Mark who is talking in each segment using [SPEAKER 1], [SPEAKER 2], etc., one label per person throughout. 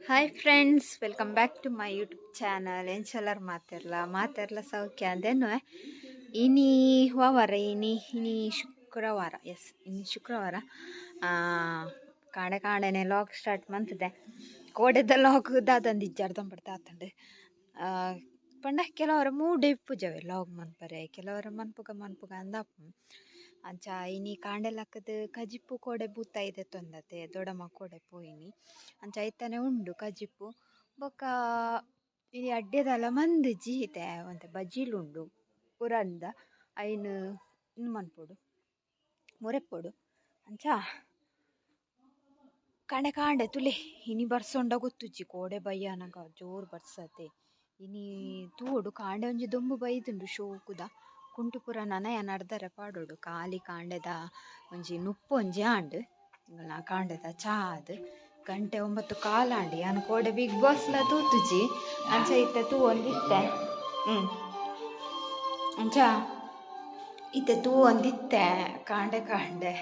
[SPEAKER 1] Hi friends, welcome back to my YouTube channel. ಎಂಚಲ್ಲರು ಮಾತಾಡ್ಲ ಸೌಖ್ಯ ಅಂದೇನು ಇನಿ ವಾರ ಇನಿ ಶುಕ್ರವಾರ ಇನಿ ಶುಕ್ರವಾರ ಕಾಣೆನೆ ಲಾಗ್ ಸ್ಟಾರ್ಟ್ ಮಂತದೆ. ಕೋಡೆದ ಲಾಗ್ ದಾದಂದು ಇಜ್ಜಾರ್ದಂ ಪಡ್ತಾ ಆತಂಡು ಪಂಡ ಕೆಲವರ ಮೂಡೆ ಪೂಜವೆ ಲಾಗ್ ಮನ್ಪರೆ ಕೆಲವರ ಮನ್ಪುಗ ಅಂದಪ್ಪ ಅಂಚ ಇನಿ ಕಾಂಡೆಲಕ್ಕದ ಕಜಿಪ್ಪು ಕೋಡೆ ಬೂತ ಇದೆ ತೊಂದತೆ ದೊಡಮ ಕೋಡೆ ಪೋಯಿನಿ ಅಂಚ ಐತನೆ ಉಂಡು ಕಜಿಪ್ಪು ಬೊಕ್ಕ ಇನಿ ಅಡ್ಡೆದಲ್ಲ ಮಂದು ಜೀತೆ ಒಂತೆ ಬಜ್ಜಿಲುಂಡು ಪುರಂದ ಐನು ಇನ್ನು ಮನ್ಪೊಡು ಮೊರೆಪ್ಪೊಡು ಅಂಚ ಕಾಂಡೆ ತುಲೆ ಇನಿ ಬರ್ಸೊಂಡ ಗೊತ್ತುಜ್ಜಿ ಕೋಡೆ ಬಯ್ಯನಗ ಜೋರು ಬರ್ಸತೆ ಇನಿ ತೂಡು ಕಾಂಡೆ ಒಂಜಿ ದೊಂಬು ಬೈದುಂಡು ಶೋಕುದ ಕುಂಟುಪುರ ನನಯ ನಡ್ದರೆ ಪಾಡೋಡು ಖಾಲಿ ಕಾಂಡೆದ ಒಂಜಿ ಒಂಜಿ ಆಂಡ್ ನಾ ಕಾಂಡೆದ ಚಾದ್ ಗಂಟೆ 9 ಕಾಲಾಂಡಿ ನಾನು ಕೋಡೆ ಬಿಗ್ ಬಾಸ್ಲ ತೂತುಜಿ ಅಂಚ ಇತ್ತೆ ತೂ ಒಂದಿತ್ತೆ ಅಂಚ ಇತ್ತೆ ತೂ ಒಂದಿತ್ತೆ ಕಾಂಡೆ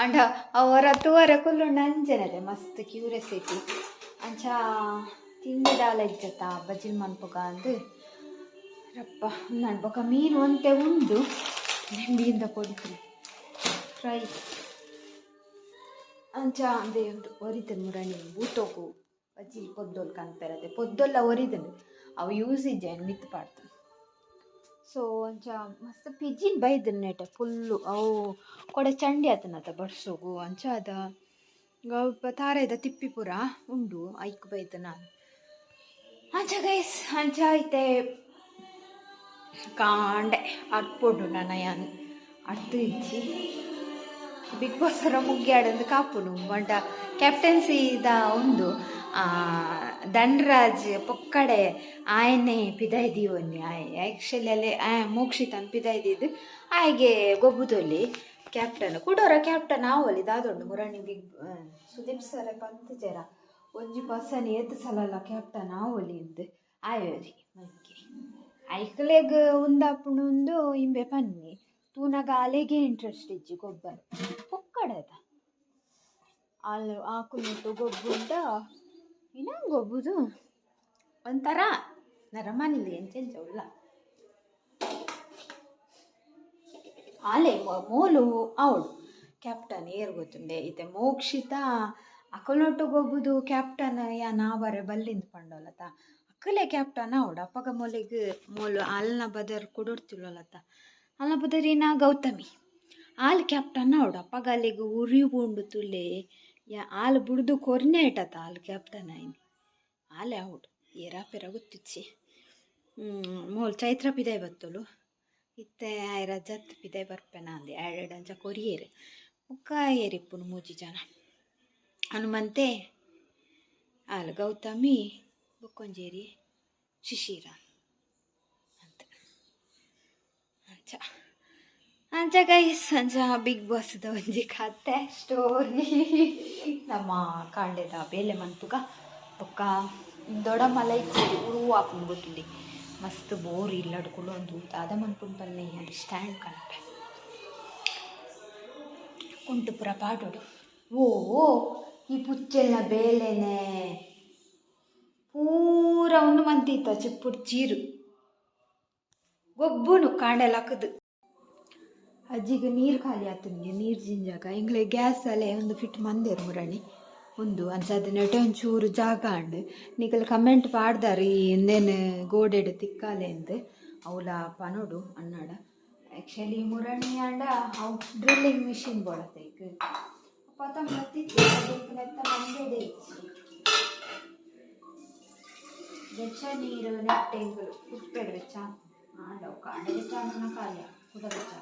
[SPEAKER 1] ಅಂಡ ಅವರ ತೂವರ ಕುಲ್ಲುಂಡ ಅಂಜನದೆ ಮಸ್ತ್ ಕ್ಯೂರಿಯಾಸಿಟಿ ಅಂಚ ತಿಂಡಿದಾಲ ಇಜ್ಜತ್ತ ಬಜಿಲ್ ಮನ್ಪುಗ ಅಂದು ರಪ್ಪ ನಾನು ಬೊಕ ಮೀನು ಒಂತೆ ಉಂಡು ನೆಂಬಿಯಿಂದ ಕೊಡ್ತೀನಿ ಫ್ರೈ ಅಂಚ ಅಂದೆ ಉಂಟು ಒರಿದನು ಮುರಣಿ ಬೂತೋಕು ಬಜ್ಜಿ ಪೊದ್ದೊಲ್ ಕನ್ಪೆರದೆ ಪೊದ್ದೊಲ್ಲ ಒರಿದನು ಅವು ಯೂಸ್ ಇಜ್ಜೆ ಮಿತ್ ಪಾಡ್ತು ಸೊ ಅಂಚ ಮಸ್ತ್ ಪಿಜಿನ್ ಬೈದನು ನೆಟ ಫುಲ್ಲು ಅವು ಕೊಡೆ ಚಂಡಿ ಆತನತ ಬಡ್ಸೋಗು ಅಂಚ ಅದ ತಾರೆದ ತಿಪ್ಪಿಪುರ ಉಂಡು ಐಕ್ ಬೈದ ನಾನು ಅಂಚ ಗೈಸ್ ಅಂಚ ಐತೆ ಕಾಂಡೆ ಅಡ್ಪೊಡು ನನಯಾನು ಅಡ್ದು ಇಜ್ಜಿ ಬಿಗ್ ಬಾಸ್ ಅವರ ಮುಗ್ಗ್ಯಾಡಂದು ಕಾಪುನು ಬಂಡ ಕ್ಯಾಪ್ಟನ್ಸಿದ ಒಂದು ಧನ್ರಾಜ್ ಪೊಕ್ಕಡೆ ಆಯನೆ ಪಿದಾಯ್ದಿವನ್ನಿ ಆ್ಯಕ್ಚುಲಿ ಅಲ್ಲಿ ಮೋಕ್ಷಿತನ್ ಪಿದಾಯ್ದಿದ್ದು ಆಯ್ಗೆ ಗೊಬ್ಬುದೊಲ್ಲಿ ಕ್ಯಾಪ್ಟನ್ ಕುಡೋರ ಕ್ಯಾಪ್ಟನ್ ಆವಲ್ಲಿ ದಾದೊಂಡು ಮುರಣಿ ಸುದೀಪ್ ಸರ ಪಂತ್ ಜರ ಒಂಜಿ ಪರ್ಸನ್ ಏತ್ ಸಲಲ್ಲ ಕ್ಯಾಪ್ಟನ್ ಆವಲಿ ಇಂದು ಆಯೋರಿ ಮಂಗೆ ಐಕ್ಲೆಗ್ ಉಂದಾಪುಂಡು ಉಂದು ಇಂಬೆ ಪನ್ನಿ ತೂನಗ ಅಲೆಗೆ ಇಂಟ್ರೆಸ್ಟ್ ಇಜ್ಜಿ ಗೊಬ್ಬರ ಪೊಕ್ಕಡದ ಅಲ್ಲಿ ಆಕುಲಿಟ್ಟು ಗೊಬ್ಬುಂಡ ಇನ್ನ ಗೊಬ್ಬುದು ಒಂಥರ ನರಮನಿಲಿ ಎಂಚೆಂಚ ಉಳ್ಳ ಆಲೆ ಮೋಲು ಅವಳು ಕ್ಯಾಪ್ಟನ್ ಏರ್ ಗೊತ್ತುಂಡೆ ಇತ್ತೆ ಮೋಕ್ಷಿತ ಅಕಲ್ನೊಟ್ಟು ಗೊಬ್ಬುದು ಕ್ಯಾಪ್ಟನ್ ಯಾ ನಾವರೆ ಬಲ್ಲಿಂದ ಪಂಡೋಲತ ಅಕ್ಕಲೆ ಕ್ಯಾಪ್ಟನ್ ಅವಡು ಅಪ್ಪಗ ಮೋಲು ಅಲ್ನ ಬದರ್ ಕೊಡೋಡ್ತಿಲ್ಲೋಲತ ಅಲ್ಲ ಬದರಿನ ಗೌತಮಿ ಆಲ್ ಕ್ಯಾಪ್ಟನ್ ಅವಡು ಅಪ್ಪಗ ಅಲ್ಲಿಗೆ ಉರಿ ಉಂಡು ತುಲೆ ಆಲು ಬುಡ್ದು ಕೊರ್ನೆ ಇಟ್ಟತ ಆಲು ಕ್ಯಾಪ್ಟನ್ ಆಯ್ನಿ ಆಲೆ ಅವಡು ಏರಾಪೆರ ಗೊತ್ತಿಚ್ಚಿ ಮೋಲ್ ಚೈತ್ರ ಪಿದಾಯ್ ಬತ್ತಲು ಇತ್ತೆ ಆಯ್ರ ಜತ್ ಪಿದಾಯ್ ಬರ್ಪೆನ ಅಂದೆ ಅಂಚ ಕೊರಿಯೇರು ಮುಕ್ಕ ಏರಿಪ್ಪುನು ಮೂಜಿ ಜನ ಹನುಮಂತೆ ಆಲು ಗೌತಮಿ ಬೊಕ್ಕೊಂಜೇರಿ ಶಿಶಿರ ಅಂತ ಅಂಚ ಗೈಸ್ ಅಂಚ ಬಿಗ್ ಬಾಸ್ದ ಒಂಜಿ ಕತೆ ಸ್ಟೋರಿ ನಮ್ಮ ಕಾಂಡೆದ ಬೇಲೆ ಮನ್ಪುಗ ಬೊಕ್ಕ ದೊಡ್ಡಮಲ ಇಚ್ಚೇರಿ ಉರು ಹಾಕೊಂಡು ಗೊತ್ತುಂಡಿ ಮಸ್ತ್ ಬೋರ್ ಇಲ್ಲಡ್ಕೊಂಡು ಒಂದು ಅದ ಮನ್ಪುಂಡು ಬನ್ನಿ ಅದು ಸ್ಟ್ಯಾಂಡ್ ಕಣಪೆ ಕುಂಟುಪುರ ಪಾಡೋಡು ಓ ಈ ಪುಚ್ಚೆಲ್ನ ಬೇಲೆನೆ ಪೂರ ಒಂದು ಮಂತಿತ್ತ ಚಿಪ್ಪುಡು ಚೀರು ಗೊಬ್ಬುನು ಕಾಂಡೆಲಾಕದು ಅಜ್ಜಿಗೆ ನೀರು ಖಾಲಿ ಆತನಿಗೆ ನೀರು ಜಿಂಜಾಗ ಇಂಗ್ಲೆ ಗ್ಯಾಸ್ ಅಲ್ಲೇ ಒಂದು ಫಿಟ್ ಮಂದೇರು ಮುರಣಿ ಒಂದು ಅಂಚದ ನೆಟೆ ಒಂಚೂರು ಜಾಗ ಅಂಡು ನಿಗಲ್ ಕಮೆಂಟ್ ಪಾಡ್ದಾರ ಈ ಎಂದೇನು ಗೋಡೆಡು ತಿಕ್ಕಾಲೆ ಅಂದು ಅವಳ ಪನೋಡು ಅನ್ನಾಡ ಆ್ಯಕ್ಚುಲಿ ಮುರಣಿ ಅಂಡ ಅವು ಡ್ರಿಲ್ಲಿಂಗ್ ಮಿಷಿನ್ ಬೋಡತ್ತೆ ಈಗ ಪತ ಮತ್ತಿತ್ತು ಮಂದೇಡೆ ಬೆಚ್ಚ ನೀರು ನೆಟ್ಟೆಗಳು ಉಪ್ಪೆಡು ಬೆಚ್ಚ ಆಂಡವು ಕಾಂಡೆ ಬೆಚ್ಚ ಅನ್ನ ಖಾಲಿ ಕುದ ಬೆಚ್ಚ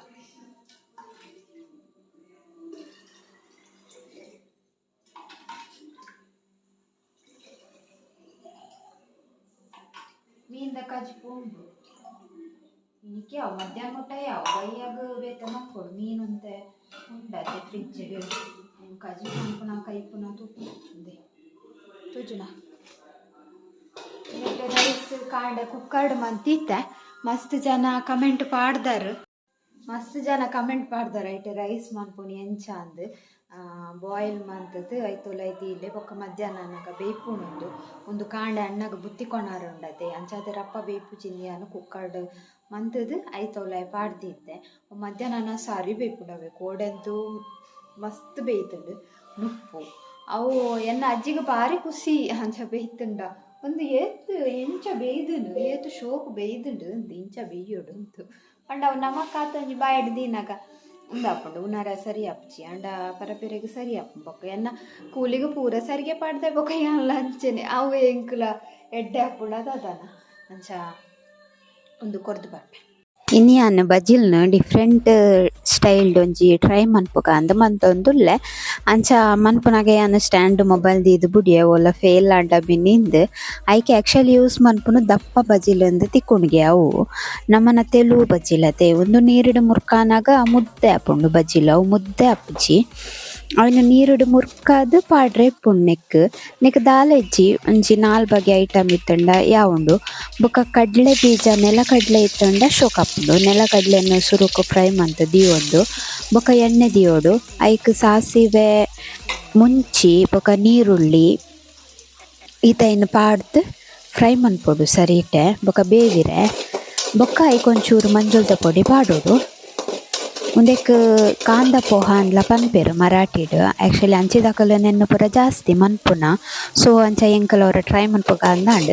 [SPEAKER 1] ಮೀನ್ದ ಕಜ್ಪು ಉಂಡು ಇನ್ನಿಕ್ಕೆ ಅವು ಮಧ್ಯಾಹ್ನ ಮುಟ್ಟ ಯಾವ ಬೈಯಾಗ ಬೇತ ಮಕ್ಕೊಡು ಮೀನಂತೆ ಉಂಡತ್ತೆ ಫ್ರಿಜ್ ಕಜ್ಪು ಅನ್ಪುನ ಕೈಪುನ ತುಪ್ಪುಂದೆ ತುಜುನ ರೈಸ್ ಕಾಂಡೆ ಕುಕ್ಕರ್ಡ್ ಮಂತಿತ್ತೆ ಮಸ್ತ್ ಜನ ಕಮೆಂಟ್ ಪಾಡ್ದಾರ ಐಟೆ ರೈಸ್ ಮನ್ಪುನಿ ಎಂಚ ಅಂದು ಬಾಯ್ಲ್ ಮಂತದ್ದು ಐತೋಲ ಇದಿಲ್ಲೆ ಬೊಕ್ಕ ಮಧ್ಯಾಹ್ನ ನನಗೆ ಬೇಯ್ಪುಣುಂದು ಒಂದು ಕಾಂಡೆ ಅಣ್ಣಗೆ ಬುತ್ತಿಕೊಣಾರು ಉಂಡತೆ ಅಂಚಾದ ರಪ್ಪ ಬೇಯ್ಪುಜಿಂದಿಯಾನು ಕುಕ್ಕರ್ಡ್ ಮಂತದ್ದು ಐತೋಲ ಪಾಡ್ದಿದ್ದೆ ಮಧ್ಯಾಹ್ನ ಸಾರಿ ಬೇಯ್ಪುಡವೆ ಕೋಡೆಂತೂ ಮಸ್ತ್ ಬೇಯ್ತುಂಡು ನುಪ್ಪು ಅವು ಎನ್ನ ಅಜ್ಜಿಗೆ ಭಾರಿ ಖುಷಿ ಅಂಚ ಬೇಯ್ತುಂಡ ಒಂದು ಏತ್ ಎಂಚ ಬೇಯ್ದುಂಡು ಏತ್ ಶೋಕು ಬೇಯ್ದುಂಡು ಅಂದು ಇಂಚ ಬೇಯ್ಯೋಡು ಅಂತು ಪಂಡ ಅವು ನಮಕ್ ಆತೊಂಜಿ ಬಾಯಡ್ ದೀನಗ ಉಂದಾಪುಂಡು ಉನಾರ ಸರಿ ಅಪ್ಚಿ ಅಂಡ ಪರಪೆರೆಗ್ ಸರಿ ಅಪ್ಪು ಬೊಕ್ಕ ಎನ್ನ ಕೂಲಿಗೆ ಪೂರ ಸರಿಗೆ ಪಾಡ್ದೆ ಬೊಕ್ಕ ಯಾನ್ಲ ಅಂಚೆನೆ ಅವು ಎಂಕುಲ ಎಡ್ಡೆ ಹಾಪುಂಡು ಅದನ ಅಂಚ ಒಂದು ಕೊರ್ದು ಬರ್ಪೆ ಇನ್ನಿಯಾನ್ ಬಜಿಲ್ನ ಡಿಫ್ರೆಂಟ್ ಸ್ಟೈಲ್ಡ್ ಒಂಜಿ ಟ್ರೈ ಮನ್ಪುಗ ಅಂದ್ ಮಂತೊಂದುಲ್ಲೆ ಅಂಚ ಮನ್ಪುನಗ ಯಾನ್ ಸ್ಟ್ಯಾಂಡ್ ಮೊಬೈಲ್ ದೀದ್ ಬುಡಿಯ ಒಲ್ಲ ಫೇಲ್ ಆಂಡ ಬಿನ್ನಿಂದ್ ಐಕೆ ಆಕ್ಚುಲಿ ಯೂಸ್ ಮನ್ಪುನು ದಪ್ಪ ಬಜಿಲ್ ಅಂದ್ ತಿಕ್ಕುಣ್ಗೆ ಅವು ನಮ್ಮನ ತೆಲು ಬಜಿಲತೆ ಒಂದು ನೀರಿಡ್ ಮುರ್ಕಾನಾಗ ಮುದ್ದೆ ಆಪುಂಡು ಬಜಿಲ್ ಅವು ಮುದ್ದೆ ಆಪುಜಿ ಅವಿನ ನೀರುಡು ಮುರ್ಕಾದ್ ಪಾಡ್ರೆ ಇಪ್ಪುಂಡು ನೆಕ್ ದಾಲೆಜ್ಜಿ ಒಂಜಿ 4 ಬಗೆ ಐಟಮ್ ಇತ್ತಂಡ ಯಾವುಂಡು ಬೊಕ ಕಡ್ಲೆ ಬೀಜ ನೆಲಕಡ್ಲೆ ಇತ್ತಂಡ ಶೋಕ್ ಆಪುಂಡು ನೆಲಕಡ್ಲೆಯನ್ನು ಸುರುಕು ಫ್ರೈ ಮಂತ್ ದಿಯೋಂದು ಬೊಕ ಎಣ್ಣೆ ದಿಯೋಡು ಐಕ್ ಸಾಸಿವೆ ಮುಂಚಿ ಬೊಕ ನೀರುಳ್ಳಿ ಈತೈನ್ ಪಾಡ್ದ್ ಫ್ರೈ ಮನ್ಪೊಡು ಸರಿಟೆ ಬೊಕ ಬೇವಿರೆ ಬೊಕ್ಕ ಐಕ್ ಒಂಚೂರು ಮಂಜೊಲ್ದ ಪೊಡಿ ಪಾಡೋಡು ಉಂದೆಕ್ ಕಾಂದ ಪೋಹ ಅಂಡ್ಲ ಪನ್ಪೆರ್ ಮರಾಠಿಡ್ ಆ್ಯಕ್ಚುಲಿ ಅಂಚಿದಾಕಲ್ ನೆನ್ನೆ ಪೂರ ಜಾಸ್ತಿ ಮನ್ಪುನ ಸೊ ಅಂಚ ಎಂಕಲ್ ಅವರ ಟ್ರೈ ಮನ್ಪುಗ ಅಂದಾಂಡ್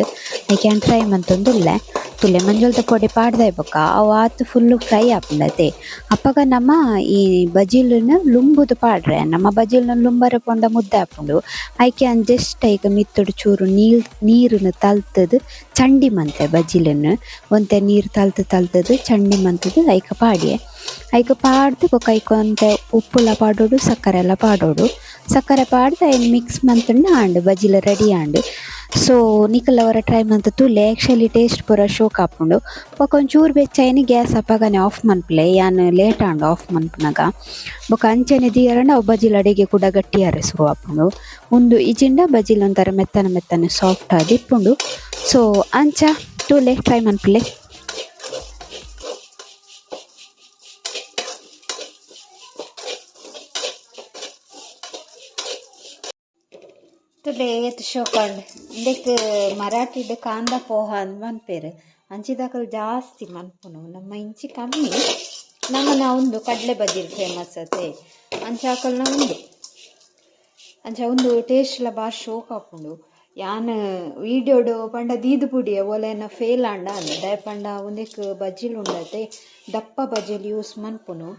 [SPEAKER 1] ಐಕೆ ಟ್ರೈ ಮನ್ತೊಂದುಲ್ಲೆ ತುಲೆ ಮಂಜೊಲ್ದ ಪೊಡಿ ಪಾಡ್ದಾಯ್ ಬೊಕ್ಕ ಅವು ಆತು ಫುಲ್ಲು ಫ್ರೈ ಆಪುಂಡತೆ ಅಪ್ಪಗ ನಮ್ಮ ಈ ಬಜಿಲ್ನ ಲುಂಬುದು ಪಾಡ್ರೆ ನಮ್ಮ ಬಜಿಲ್ನ ಲುಂಬರೆ ಪೊಂಡ ಮುದ್ದೆ ಆಪುಂಡು ಐಕೆ ಜಸ್ಟ್ ಐಕ ಮಿತ್ತುಡು ಚೂರು ನೀರುನು ತಲ್ತದ್ ಚಂಡಿ ಮಂತೆ ಬಜಿಲನ್ನು ಒಂತೆ ನೀರು ತಲ್ತದ್ ಚಂಡಿ ಮಂತದ್ ಐಕ ಪಾಡಿಯೆ ಐಕ ಪಾಡ್ದು ಬೊಕ ಐಕ ಒಂತೆ ಉಪ್ಪುಲ ಪಾಡೋಡು ಸಕ್ಕರೆ ಎಲ್ಲ ಪಾಡೋಡು ಸಕ್ಕರೆ ಪಾಡ್ದು ಐನ್ ಮಿಕ್ಸ್ ಮಂತುಂಡು ಆಂಡ್ ಬಜಿಲ ರೆಡಿ ಆಂಡ್ ಸೊ ನಿಕಲ್ ಅವರ ಟ್ರೈ ಮಂತ್ ತುಲೆ ಆ್ಯಕ್ಚುಲಿ ಟೇಸ್ಟ್ ಪೂರ ಶೋಕ್ ಆಪುಂಡು ಬೊಕ ಒಂಚೂರು ಬೆಚ್ಚೈನಿ ಗ್ಯಾಸ್ ಅಪ್ಪಗನೆ ಆಫ್ ಮನ್ಪುಲೆ ಯಾನ್ ಲೇಟ್ ಆಂಡು ಆಫ್ ಮನ್ಪುನಗ ಬೊಕ ಅಂಚನೆ ದಿಯರಂಡ ಅವು ಬಜಿಲ್ ಅಡೆಗೆ ಕೂಡ ಗಟ್ಟಿಯಾರೆ ಶುರು ಆಪುಂಡು ಉಂದು ಇಜಿಂಡ ಬಜಿಲ್ ಒಂಥರ ಮೆತ್ತನೆ ಸಾಫ್ಟ್ ಆದಿಪ್ಪುಂಡು ಸೊ ಅಂಚ ತುಲೆ ಟ್ರೈ ಮನ್ಪುಲೆ ತುಲೆ ಏತ್ ಶೋಕಂಡ್ ಇಂದೆಕ್ ಮರಾಠಿಡ್ ಕಾಂದ ಪೋಹ ಅಂದ್ ಮನ್ಪೆರ್ ಅಂಚಿದಾಕಲ್ ಜಾಸ್ತಿ ಮನ್ಪುನು ನಮ್ಮ ಇಂಚಿ ಕಮ್ಮಿ ನಮ್ಮನ ಉಂದು ಕಡ್ಲೆ ಬಜಿಲ್ ಫೇಮಸ್ ಅತೆ ಅಂಚಾಕಲ್ನ ಉಂದು ಅಂಚ ಉಂದು ಟೇಸ್ಟ್ಲ ಭಾಳ ಶೋಕ್ ಆಪುಂಡು ಯಾನ್ ವೀಡಿಯೋಡು ಪಂಡ ದೀದ್ ಪುಡಿಯ ಒಲೆನ ಫೇಲ್ ಆಂಡ ಅಂದ ಪಂಡ ಉಂದೆಕ್ ಬಜಿಲ್ ಉಂಡತೆ ದಪ್ಪ ಬಜಿಲ್ ಯೂಸ್ ಮನ್ಪುನು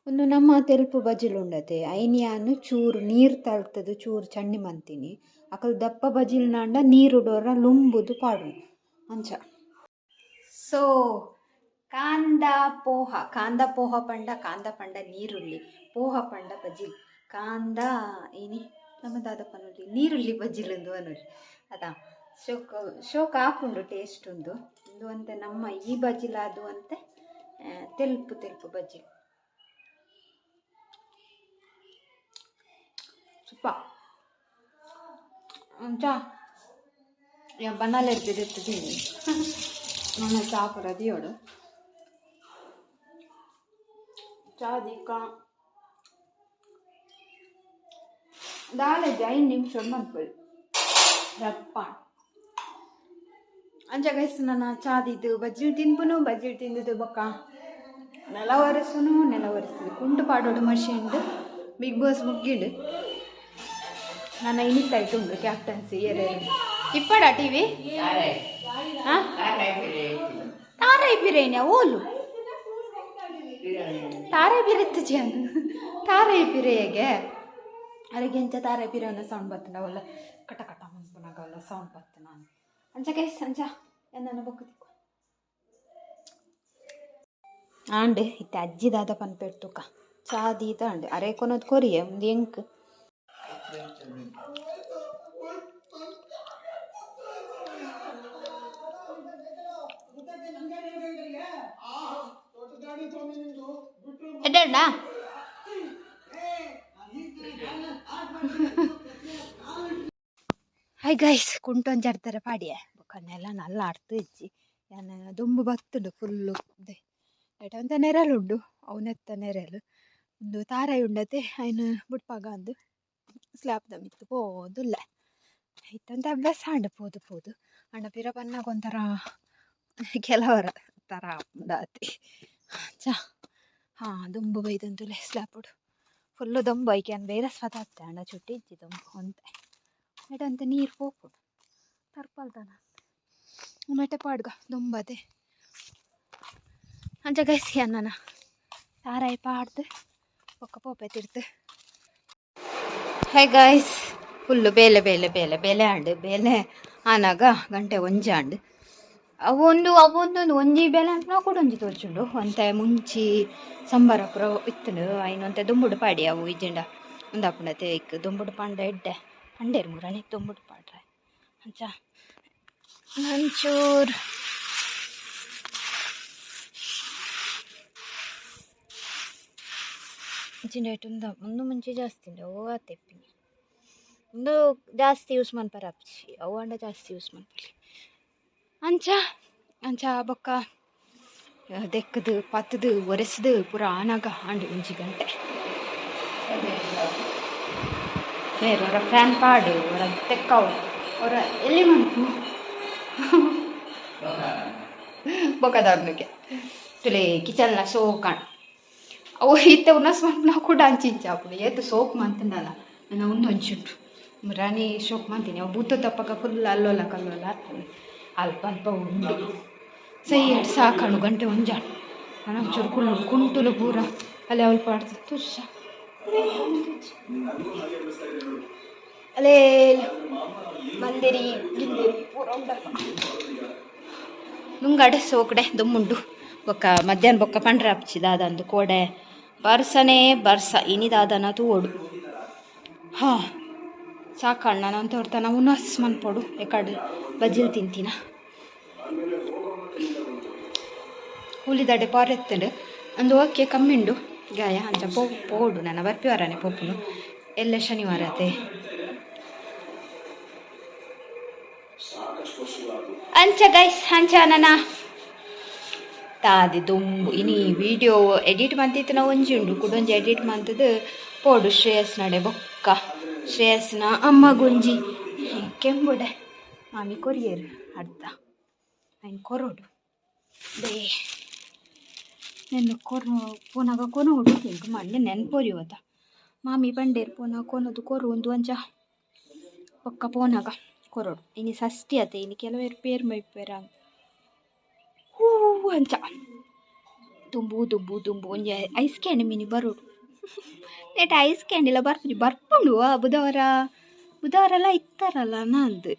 [SPEAKER 1] ಒಂದು ನಮ್ಮ ತೆಲುಪು ಬಜಿಲ್ ಉಂಡತೆ ಐನಿಯಾನು ಚೂರು ನೀರು ತಲ್ತದು ಚೂರು ಚಂಡಿ ಮಂತೀನಿ ಅಕಲ್ ದಪ್ಪ ಬಜಿಲ್ ನಾಂಡ ನೀರುಡೋರ ಲುಂಬುದು ಪಾಡು ಅಂಚ ಸೊ ಕಾಂದ ಪೋಹ ಪಂಡ ನೀರುಳ್ಳಿ ಪೋಹ ಪಂಡ ಬಜಿಲ್ ಕಾಂದ ಏನಿ ನಮ್ಮದಾದ ಪನೊಲಿ ನೀರುಳ್ಳಿ ಬಜಿಲ್ ಒಂದು ಅನುಲಿ ಅದಾ ಶೋಕ ಆಪುಂಡು ಟೇಸ್ಟ್ ಒಂದು ಅಂತೆ ನಮ್ಮ ಈ ಬಜಿಲ್ ಅದು ಅಂತೆ ತೆಲುಪು ಬಜಿಲ್ ಸುಪ್ಪ ಅಂಚ ಬನ್ನಾಲೆ ಇರ್ತಿದ್ದೀನಿ ನನ್ನ ಚಾ ಪುರ ದಿಯೋಡು ಚಾ ದಿಕ್ಕ ದಾಲೆಜ್ಜಿ 5 ನಿಮಿಷ ಮನ್ಪೊಲಿ ರಪ್ಪ ಅಂಚ ಗೈಸ್ ನನ್ನ ಚಾದಿದ್ದು ಬಜ್ಜಿಲ್ ತಿಂದುದು ಬೊಕ್ಕ ನೆಲ ಒರೆಸ್ತದೆ ಕುಂಟು ಪಾಡೋಡು ಮಷೀನ್ದು ಬಿಗ್ ಬಾಸ್ ಮುಗ್ಗಿಡು ನನ್ನ ಇನಿತ್ತಾಯ್ತು ಉಂಡು ಕ್ಯಾಪ್ಟನ್ಸಿ ಏರೇನು ಇಪ್ಪಡ ಟಿವಿ ತಾರಾಯಿ ಬಿರೇನ್ಯಾ ಓಲು ತಾರಾಯಿ ಬಿರೆತ್ತು ಜನ ತಾರಾಯಿ ಬಿರೆಯಗೆ ಅದಕ್ಕೆ ಎಂಚ ತಾರಾಯಿ ಬಿರೆಯನ್ನ ಸೌಂಡ್ ಬರ್ತದೆ ಅವಲ್ಲ ಕಟ ಮುನ್ಪುನಾಗ ಅವಲ್ಲ ಸೌಂಡ್ ಬರ್ತದೆ ನಾನು ಅಂಚ ಕೈಸ್ ಅಂಚ ನನ್ನ ಬೊಕ್ಕ ಆಂಡ್ ಇತ್ತೆ ಅಜ್ಜಿದಾದ ಪನ್ಪೆಡ್ತುಕ ಚಾ ದೀತ ಅಂಡ್ ಅರೆ ಕೊನೋದು ಕೊರಿಯೆ ಒಂದು ಎಂಕ್ ಎಡ್ಡ ಹೈ ಗೈಸ್ ಕುಂಟೊಂಜರ್ತಾರೆ ಪಾಡಿಯೆ ಬೊಕ್ಕನ್ನೆಲ್ಲ ನಲ್ಲ ಅರ್ಥ ಇಜ್ಜಿ ಯಾನ ದುಂಬು ಬತ್ತುಂಡು ಫುಲ್ಲು ಐಟ ಅಂತ ನೆರಳುಂಡು ಅವನೆತ್ತ ನೆರಳು ಒಂದು ತಾರಾಯಿ ಉಂಡತೆ ఆయన ಬುಡ್ಪಾಗ ಅಂದು ಸ್ಲ್ಯಾಬ್ದ ಮಿತ್ತು ಪೋದುಲ್ಲ ಇತ್ತಂತ ಅಭ್ಯಾಸ ಪೋದು ಅಂಡ ಪಿರ ಪನ್ನಾಗ ಒಂಥರ ಕೆಲವರ ಥರ ಉಂಡಾತಿ ಚಾ ದುಂಬು ಬೈದಂತುಲೆ ಸ್ಲ್ಯಾಪುಡು ಫುಲ್ಲು ದೊಂಬು ಐಕ್ಯಾನ್ ಬೇರೆ ಸ್ವತತ್ತೆ ಅಂಡ ಚುಟ್ಟಿ ಇಜ್ಜಿ ದೊಂಬು ಹೊಂತೆ ಎಡಂತ ನೀರು ಪೋಪುಡು ತರ್ಪಲ್ತಾನ ಮೆಟೆ ಪಾಡ್ಗ ದೊಂಬದೆ ಅಂಚ ಗೈಸಿ ಅನ್ನನ ತಾರಾಯಿ ಪಾಡ್ದು ಒಕ್ಕ ಪೋಪೆ ತಿರ್ತು ಹೇ ಗೈಸ್ ಫುಲ್ಲು ಬೇಲೆ ಆಂಡು ಬೇಲೆ ಆನಾಗ ಗಂಟೆ ಒಂಜಿ ಆಂಡು ಅವೊಂದೊಂದು ಒಂಜಿ ಬೇಲೆ ಅಂತ ನಾವು ಕೂಡ ಒಂಜಿ ತೋರ್ಚುಂಡು ಒಂತೆ ಮುಂಚಿ ಸಂಬಾರ ಪುರ ಇತ್ತುಂಡು ಐನೊಂತೆ ದುಂಬುಡು ಪಾಡಿ ಅವು ಇಜ್ಜಿಂಡ ಉಂದಾಪುಂಡತೆ ಇಕ್ ದುಂಬುಡು ಪಾಂಡ ಎಡ್ಡೆ ಪಂಡೇರು ಮುರಣಿ ದುಂಬುಡು ಪಾಡ್ರೆ ಅಂಚ ನಂಚೂರು ಇಂಚಿನ ಒಂದು ಮುಂಚೆ ಜಾಸ್ತಿ ಉಂಡು ಅವು ತೆಪ್ಪಿನಿ ಒಂದು ಜಾಸ್ತಿ ಯೂಸ್ ಮನ್ಪರ ಅಪ್ಚಿ ಅವು ಅಂಡ ಜಾಸ್ತಿ ಯೂಸ್ ಮನ್ಪಲಿ ಅಂಚ ಬೊಕ್ಕ ದೆಕ್ಕದು ಪತ್ತದು ಒರೆಸ್ದು ಪೂರ ಆನಾಗ ಆಂಡು ಒಂಜಿ ಗಂಟೆ ಬೇರೆ ಅವರ ಫ್ಯಾನ್ ಪಾಡು ಅವರ ತೆಕ್ಕವು ಅವರ ಎಲ್ಲಿ ಮನ್ಪು ಬೊಕ್ಕದವ್ರಿಗೆ ತುಲೆ ಕಿಚನ್ನ ಸೋಕಾಣ್ ಅವು ಇತ್ತೆ ಉನ್ನಸ್ ಮನ್ಪು ನಾವು ಕೂಡ ಅಂಚಿಂಚಾಪುಡು ಏತು ಸೋಕ್ ಮಂತಂಡಲ್ಲ ನಾನು ಒಂದೊಂಚುಂಟು ರಾಣಿ ಶೋಕ್ ಮಾಡ್ತೀನಿ ಅವು ಬೂತ ತಪ್ಪಕ ಫುಲ್ ಅಲ್ಲೋಲ ಕಲ್ಲೋಲ ಆಗ್ತದೆ ಅಲ್ಪ ಅಲ್ಪ ಉಂಡು ಸೈಯಡ್ ಸಾಕಾಣು ಗಂಟೆ ಒಂಜಾಣು ನಾನು ಒಂಚೂರು ಕುಂಟುಲು ಪೂರ ಅಲ್ಲೇ ಅವಳು ಪಾಡ್ದು ತುರ್ಷ ಅಲ್ಲೇ ಮಂದಿರಿ ಗಿಂದಿರಿ ಪೂರ ಉಂಡಪ್ಪ ನುಂಗಡೆ ಸೋಕಡೆ ದುಮ್ಮುಂಡು ಬೊಕ್ಕ ಮಧ್ಯಾಹ್ನ ಬೊಕ್ಕ ಪಂಡ್ರೆ ಹಪ್ಚಿದಾದಂದು ಕೋಡೆ ಬರ್ಸ ಇನಿದಾದನ ತೂಡು ಸಾಕಣ್ಣ ನಾನು ತೋರ್ತಾನ ಉನ್ನಸ್ ಮನ್ಪೊಡು ಎಕಡೆ ಬಜ್ಜಿಲ್ ತಿಂತೀನ ಹುಲಿದಡೆ ಪಾರೆತ್ತಂಡು ಅಂದು ಓಕೆ ಕಮ್ಮಿಂಡು ಗಾಯ ಅಂಚ ಪೋಡು ನನ್ನ ಬರ್ಪಿವಾರನೆ ಪೋಪುನು ಎಲ್ಲ ಶನಿವಾರ ಅತೆ ಅಂಚ ಗೈಸ್ ಅಂಚ ನನ್ನ ತಾದಿ ದುಂಬು ಇನಿ ವಿಡಿಯೋ ಎಡಿಟ್ ಮಂತಿತ್ತು ನಾವು ಒಂಜಿ ಉಂಡು ಕುಡೊಂಜಿ ಎಡಿಟ್ ಮಂತದ್ದು ಪೋಡು ಶ್ರೇಯಸ್ ನಡೆ ಬೊಕ್ಕ ಶ್ರೇಯಸ್ನ ಅಮ್ಮಗೊಂಜಿ ಕೆಂಬುಡೆ ಮಾಮಿ ಕೊರಿಯರ್ ಅರ್ಧ ಆಯ್ನು ಕೊರೋಡು ಬೇ ನೆನ್ನೆ ಪೋನಾಗ ಕೊನ ಹುಡುಕಿಂಕ್ ಮಂಡೆ ನೆನ್ಪೊರಿ ಹೋದ ಮಾಮಿ ಬಂಡೇರು ಪೋನಾಗ ಕೊನದು ಕೊರು ಒಂದು ಅಂಚ ಪಕ್ಕ ಪೋನಾಗ ಕೊರೋಡು ಇನಿ ಷಷ್ಠಿ ಅತೆ ಇನಿ ಕೆಲವೇರು ಪೇರು ಮೈಪೇರ ಹೂ ಅಂಚ ದುಂಬು ಒಂಜಿ ಐಸ್ ಕ್ಯಾಂಡಿ ಮಿನಿ ಬರೋಡು ನೆಟ್ ಐಸ್ ಕ್ಯಾಂಡಿಲ್ಲ ಬರ್ಪುಂಡು ಬುಧವಾರ ಎಲ್ಲ ಇತ್ತಾರಲ್ಲ ನಂದು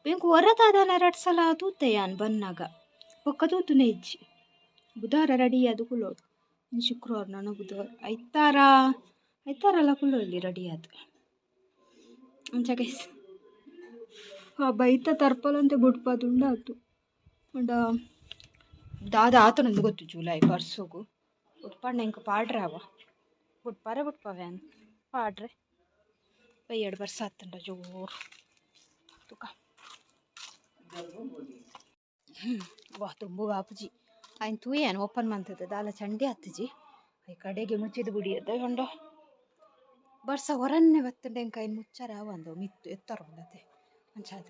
[SPEAKER 1] ಬೆಂಕು ಹೊರತಾದನ 2 ಸಲ ತೂತೆಯಾನ್ ಬನ್ನಾಗ ಒಕ್ಕ ತೂತುನೆ ಇಜ್ಜಿ ಬುಧವಾರ ರೆಡಿ ಅದು ಕುಲ್ಲೋಡು ಶುಕ್ರವಾರ ನಾನು ಬುಧವಾರ ಐತಾರಲ್ಲ ಕುಲ್ಲೋಲ್ಲಿ ರೆಡಿ ಅದು ಅಂಚ ಗೈಸ್ ಬೈತ ತರ್ಪಲಂತೆ ಬುಡ್ಪದುಂಡು ಆತು ಅಂಡ ದಾದ ಆತನೊಂದು ಗೊತ್ತು ಜುಲೈ ಬರ್ಸೋಗು ಬುಡ್ಪಂಡ ಇಂಕ ಪಾಡ್ರೆ ಅವ ಬುಡ್ಪವೆ ಅನ್ ಪಾಡ್ರೆ ಬೈಯಡ್ ಬರ್ಸ ಆತಂಡ ಜೋರು ತುಕ ವಾ ತುಂಬು ಬಾಪುಜಿ ಆಯ್ನು ತೂಯೇನು ಓಪನ್ ಮಂತದ ದಾಲ ಚಂಡಿ ಹತ್ತಜಿ ಐ ಕಡೆಗೆ ಮುಚ್ಚಿದ ಗುಡಿ ಅದ ಹೊಂಡ ಬರ್ಸ ಹೊರನ್ನೆ ಬತ್ತಂಡೆ ಎಂಕ ಇನ್ನು ಮುಚ್ಚಾರ ಒಂದು ಮಿತ್ತು ಎತ್ತರ ಉಂಡತೆ ಅಂಚಾದ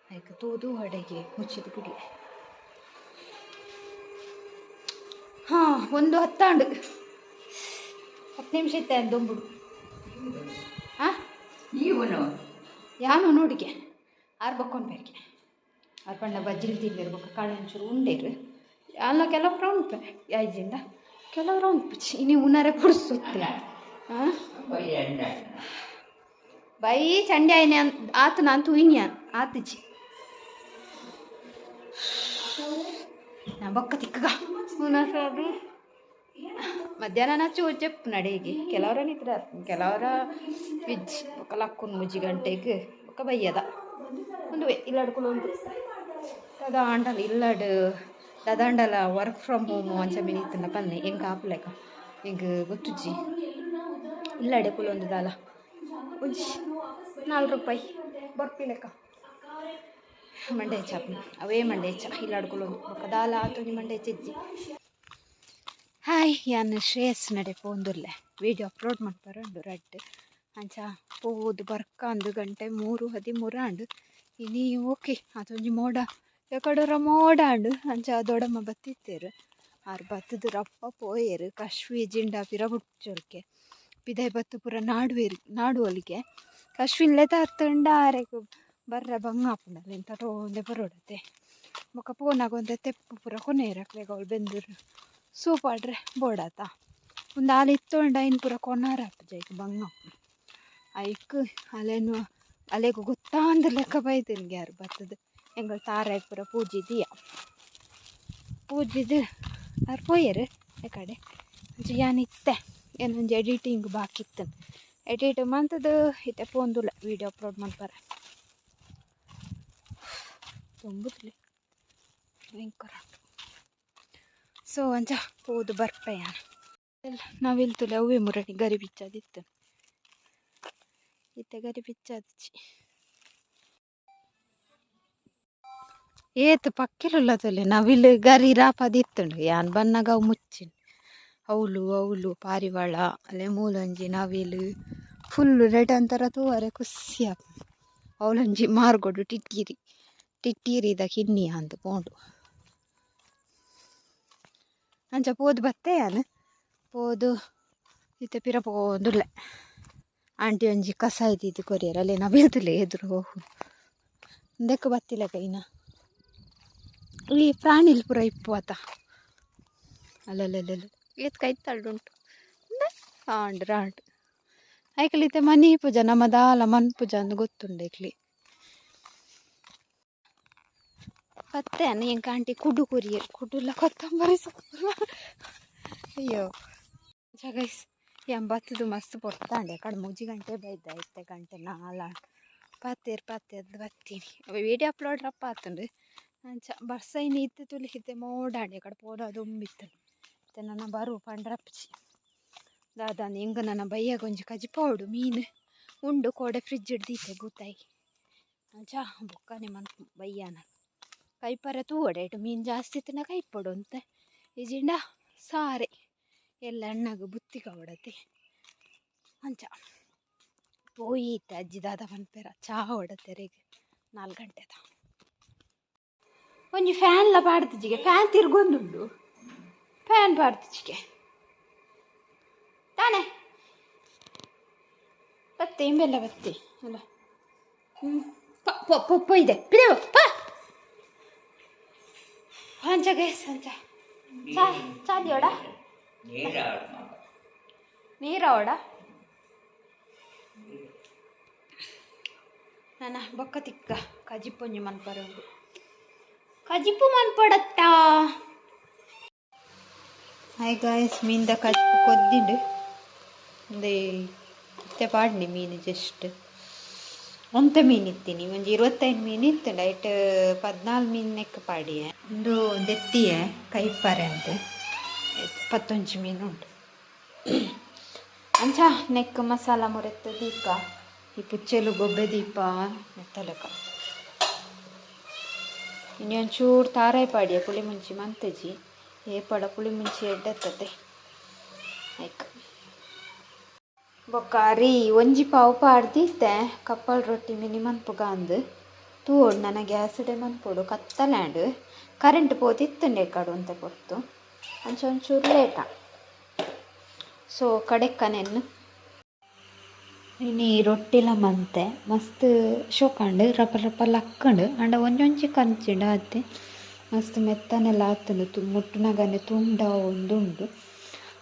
[SPEAKER 1] ಐಕ ತೂದು ಹೊಡೆಗೆ ಮುಚ್ಚಿದ ಗುಡಿ ಒಂದು 10 ನಿಮಿಷ ಇತ್ತೆ ದೊಂಬುಡು ಯಾನು ನೋಡಿಗೆ ಆರು ಬಕ್ಕೊಂಡು ಬೇರಿಗೆ ಆರು ಪಂಡ ಬಜ್ಜಿಲ್ ತಿನ್ನಿರು ಬೊಕ್ಕ ಕಾಳು ಒಂಚೂರು ಉಂಡೇರು ಅಲ್ಲ ಕೆಲವ್ರು ಉಂಟು ಐಜಿಂದ ಕೆಲವ್ರು ಉಂಟು ಇನಿ ಉನ್ನರೆ ಪುಡ್ಸುತ್ತೆ ಬೈ ಚಂಡಿ ಆಯ್ನೆ ಆತು ನಾನು ತೂಯಿನ್ಯಾನ್ ಆತುಜಿ ನಾ ಬೊಕ್ಕ ತಿಕ್ಕಗ ಉನ್ನಸದು ಮಧ್ಯಾಹ್ನ ನಚ್ಚು ಚೆಪ್ಪು ನಡೆಗೆ ಕೆಲವರ ನಿತ್ರ ಕೆಲವರ ವಿಜ್ ఒక ಲಕ್ಕುನ್ ಮುಜ್ಜಿ ಗಂಟೆಗೆ ఒక ಬಯ್ಯದ ಒಂದು ಇಲ್ಲಡ್ಕೊಂಡು ಉಂಟು ದಾಂಡಲ ಇಲ್ಲಡು ದಾಂಡಲ ವರ್ಕ್ ಫ್ರಮ್ ಹೋಮ್ ಅಂಚ ಮಿನಿತ್ತನ ಪನ್ನೆ ಎಂಕ ಆಪುಲೆಕ ಎಂಕ ಗೊತ್ತುಜ್ಜಿ ಇಲ್ಲಡೆ ಕುಲೊಂದು ದಾಲ ಉಜ್ಜಿ 4 ರೂಪಾಯಿ ಬರ್ಪಿ ಲೆಕ್ಕ ಮಂಡೆ ಹೆಚ್ಚ ಅವೇ ಮಂಡೆ ಹೆಚ್ಚ ಇಲ್ಲಾಡ್ಕೊಳ್ಳೋದು ఒక ದಾಲ ಆತು ಮಂಡೆ ಹೆಚ್ಚಿಜ್ಜಿ ಹಾಯ್ ಯಾನ್ ಶ್ರೇಯಸ್ ನಡೆ ಪೋಂದುಲ್ಲೆ ವಿಡಿಯೋ ಅಪ್ಲೋಡ್ ಮಾಡ್ಪಾರಂಡು ರಡ್ಡ್ ಅಂಚ ಪೋದು ಬರ್ಕಾಂದು ಗಂಟೆ 3:13 ಆಂಡು ಇನಿ ಓಕೆ ಅದೊಂಜಿ ಮೋಡ ಎಕಡರ ಮೋಡ ಆಂಡು ಅಂಚ ದೊಡಮ್ಮ ಬತ್ತಿತ್ತೇರು ಆರು ಬತ್ತದು ರಪ್ಪ ಪೋಯೇರು ಕಶ್ವಿ ಜಿಂಡ ಪಿರ ಬುಡ್ಚೊಲ್ಕೆ ಪಿದಾಯ್ ಬತ್ತು ಪೂರ ನಾಡುವಲಿಗೆ ಕಶ್ವಿನ್ಲೆ ತರ್ತಂಡ ಆರೆಗ್ ಬರ್ರೆ ಬಂಗಾಪುಂಡಲ್ಲ ಎಂತ ಟೋಂದೆ ಬರೋಡತೆ ಮೊಕ ಪೋನಾಗೊಂದೆ ತೆಪ್ಪು ಪೂರ ಕೊನೆರಕ್ಲೆಗ ಅವಳು ಬೆಂದರು ಸೂಪಾಡ್ರೆ ಬೋಡಾತ ಒಂದು ಹಾಲು ಇತ್ತೊಂಡ ಇನ್ನು ಪೂರ ಕೊನಾರ ಜೈಕ್ ಬಂಗಪ್ಪ ಐಕ್ ಅಲೆನು ಅಲೆಗೂ ಗೊತ್ತಾಂದ ಲೆಕ್ಕ ಬೈತೇನೆ ಯಾರು ಬರ್ತದೆ ಎಂಗಳು ತಾರಾಯ್ ಪೂರ ಪೂಜಿದೀಯ ಪೂಜಿದು ಅವ್ರು ಪೋಯರು ಈ ಕಡೆ ಯಾನಿತ್ತೆ ಏನೊಂದು ಎಡಿಟಿಂಗ್ ಬಾಕಿತ್ತು ಎಡಿಟ್ ಮಂತದ್ದು ಇತ್ತೆ ಪೋಂದುಲ್ಲ ವೀಡಿಯೋ ಅಪ್ಲೋಡ್ ಮಾಡ್ತಾರೆ ತುಂಬುತ್ತಲಿ ಭಯಂಕರ ಸೊ ಅಂಚ ಪೋದು ಬರ್ಪೆಯ ನಾವಿಲ್ತುಲೆ ಅವೇ ಮುರಡಿ ಗರಿ ಬಿಚ್ಚದಿತ್ತು ಇತ್ತೆ ಗರಿ ಬಿಚ್ಚದಿಚ್ಚಿ ಏತ್ ಪಕ್ಕಿಲುಲ್ಲತಲೆ ನವಿಲು ಗರಿ ರಾಪದಿತ್ತುಂಡು ಯಾನ್ ಬನ್ನಾಗ ಅವು ಮುಚ್ಚಿನ ಅವಳು ಪಾರಿವಾಳ ಅಲ್ಲೇ ಮೂಲಂಜಿ ನವಿಲು ಫುಲ್ಲು ರೆಡ್ ಅಂತಾರ ತೂವರೆ ಖುಷಿ ಅವಳಂಜಿ ಮಾರ್ಗೊಡು ಟಿಟ್ಟೀರಿದ ಕಿನ್ನಿಯ ಅಂತ ಪೋಂಡು ಅಂಚ ಪೋದು ಬತ್ತೆ ಯಾನು ಪೋದು ಇತ್ತೆ ಪಿರ ಪೋಂದುಲ್ಲೆ ಆಂಟಿ ಒಂಜಿ ಕಸ ಇದ್ದಿದ್ದು ಕೊರಿಯರ್ ಅಲ್ಲೇ ನವಿಲ್ತುಲೆ ಎದುರು ಹೋಗು ದೆಕ್ಕ ಬತ್ತಿಲ್ಲ ಕೈನ ಈ ಪ್ರಾಣಿಲ್ ಪೂರ ಇಪ್ಪು ಆತ ಅಲ್ಲಲ್ಲ ಏತ್ ಕೈತಳ್ಳುಂಟು ರಾಂಡ್ ಐಕ್ಲಿತ್ತೆ ಮನಿ ಪೂಜ ನಮ್ಮ ದಾಲ ಮನ್ ಪೂಜ ಅಂದ್ ಗೊತ್ತುಂಡು ಐಕ್ಲಿ ಪತ್ತೆ ಎಂಕ ಆಂಟಿ ಕುಡು ಕೊರಿಯರ್ ಕುಡುಲ್ಲ ಕೊತ್ತಂಬರಿ ಸೊಪ್ಪು ಅಯ್ಯೋ ಜಗೈಸ್ ಎಂಬತ್ತದು ಮಸ್ತ್ ಪೊರ್ತಾಂಡೆ ಕಡೆ 3 ಗಂಟೆ ಬೈದ 8 ಗಂಟೆ 4 ಪತ್ತೇರು ಬತ್ತೀನಿ ವೀಡಿಯೋ ಅಪ್ಲೋಡ್ ರಪ್ಪ ಆತುಂಡು ಅಂಚ ಬರ್ಸೈನಿ ಇತ್ತು ತುಲಿಹಿತ್ತೆ ಮೋಡಾಂಡೆ ಕಡೆ ಪೋಡ ದುಂಬಿತ್ತು ಮತ್ತೆ ನನ್ನ ಬರು ಪಂಡ್ರಪ್ಚಿ ದಾದಾನ ಹೆಂಗ ನನ್ನ ಬೈಯಾಗ ಒಂಜಿ ಕಜಿಪೌಡು ಮೀನು ಉಂಡು ಕೋಡೆ ಫ್ರಿಜ್ ಹಿಡ್ದೀತೆ ಗೂತಾಯಿ ಅಂಚ ಬೊಕ್ಕನೆ ಮನ್ ಬಯ್ಯಾನ ಕೈಪರ ತೂವಡೇಟು ಮೀನು ಜಾಸ್ತಿ ಇತ್ತಿನ ಕೈಪಡು ಅಂತ ಈಜಿಂಡ ಸಾರೆ ಎಲ್ಲ ಎಣ್ಣಾಗ ಬುತ್ತಿ ಕವಡತೆ ಅಂಚ ಪೋಯಿತ್ತೆ ಅಜ್ಜಿ ದಾದ ಪನ್ಪೇರ ಚಾ ಹೊಡತೆರೆಗೆ 4 ಗಂಟೆದ ಒಂಜಿ ಫ್ಯಾನ್ಲ ಪಾಡ್ತಿಜಿಗೆ ಫ್ಯಾನ್ ತಿರ್ಗೊಂದುಂಡು ಫ್ಯಾನ್ ಪಾಡ್ತಿಜಿಗೆ ತಾನೆ ಬತ್ತೆ ಇಂಬೆಲ್ಲ ಬತ್ತೆ ಅಲ್ಲ ಪೊಪ್ಪ ಇದೆ ಪಿದೇವ ಹಂಚ ಗೈಸ್ ಹಂಚ ಚಾದಿಯೋಡ ನೀರೋಡ ನನ್ನ ಬೊಕ್ಕ ತಿಕ್ಕ ಕಜಿಪ್ಪೊಂಜಿ ಮನ್ಪರುಂಡು ಕಜಿಪ್ಪು ಮನ್ಪೊಡತ್ತ ಹಾಯ್ ಗಾಯ್ಸ್ ಮೀನ್ದ ಕಜಿಪ್ಪು ಕೊದ್ದಿಂಡು ಒಂದೇ ಇತ್ತೆ ಪಾಡ್ನಿ ಮೀನು ಜಸ್ಟ್ ಒಂತ ಮೀನು ಇತ್ತೀನಿ ಒಂಜಿ 25 ಮೀನು ಇತ್ತು ಡೈಟ್ 14 ಮೀನು ನೆಕ್ಕ ಪಾಡಿಯೆ ಒಂದು ದೆತ್ತಿಯೆ ಕೈಪರೆ ಅಂತೆ 21 ಮೀನು ಉಂಟು ಅಂಚ ನೆಕ್ ಮಸಾಲ ಮುರೆತ್ತ ದೀಪ ಈ ಪುಚ್ಚೆಲು ಗೊಬ್ಬೆ ದೀಪ ಮೆತ್ತಲಕ ಇನ್ನೊಂಚೂರು ತಾರಾಯಿ ಪಾಡಿಯ ಪುಳಿ ಮುಂಚಿ ಮಂತಜಿ ಏಪಡ ಪುಳಿ ಮುಂಚಿ ಎಡ್ಡೆತ್ತತೆ ಆಯ್ತು ಬೊಕ್ಕಾರಿ ಒಂಜಿ ಪಾವು ಪಾಡ್ದಿತ್ತೆ ಕಪ್ಪಲ್ ರೊಟ್ಟಿ ಮಿನಿ ಮನ್ಪುಗ ಅಂದು ತೂಡು ನನ್ನ ಗ್ಯಾಸ್ಡೆ ಮನ್ಪೊಡು ಕತ್ತಲ್ಯಾಂಡು ಕರೆಂಟ್ ಪೋತಿತ್ತುಂಡೆ ಕಡು ಅಂತ ಕೊಡ್ತು ಅಂಚ ಒಂಚೂರು ಲೇಟ ಸೊ ಕಡೆಕ್ಕನೆನ್ನು ಇನಿ ರೊಟ್ಟಿಲ ಮಂತೆ ಮಸ್ತ್ ಶೋಕಂಡು ರಪ್ಪ ಲಕ್ಕಂಡು ಅಂಡ ಒಂಜೊಂಜಿ ಕಂಚಿಂಡ ಅತ್ತೆ ಮಸ್ತ್ ಮೆತ್ತನೆಲ್ಲ ಆತುಂಡು ಮುಟ್ಟುನಗನೆ ತುಂಡ ಒಂದುಂಡು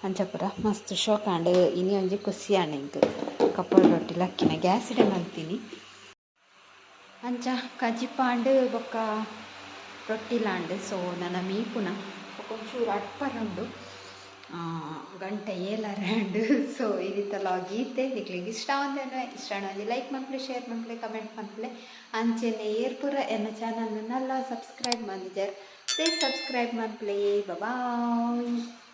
[SPEAKER 1] ಅಂಚಪುರ ಮಸ್ತ್ ಶೋಕಂಡು ಇನಿ ಒಂಜಿ ಖುಷಿ ಆಂಡ್ ಕಪ್ಪಳ ರೊಟ್ಟಿ ಲಕ್ಕಿನ ಗ್ಯಾಸ್ಡೆ ಮಂತೀನಿ ಅಂಚ ಕಜಿಪಾಂಡು ಬೊಕ್ಕ ರೊಟ್ಟಿಲಾಂಡು ಸೊ ನನ್ನ ಮೀಪುನ ಒಂಚೂರು ಅಡ್ಪರುಂಡು ಗಂಟೆ ಏಲರಂಡು ಸೊ ಈ ರೀತಿ ಗೀತೆ ನಿಕ್ಲಿಗೆ ಇಷ್ಟ ಒಂದೇ ಲೈಕ್ ಮನ್ಪಲೆ ಶೇರ್ ಮನ್ಪಲೆ ಕಮೆಂಟ್ ಮನ್ಪಲೆ ಅಂಚೆನೆ ಏರ್ಪುರ ಎನ್ನ channel Nalla subscribe ಮಾಡಿಜರ್ please subscribe ಮನ್ಪಲೆ bye.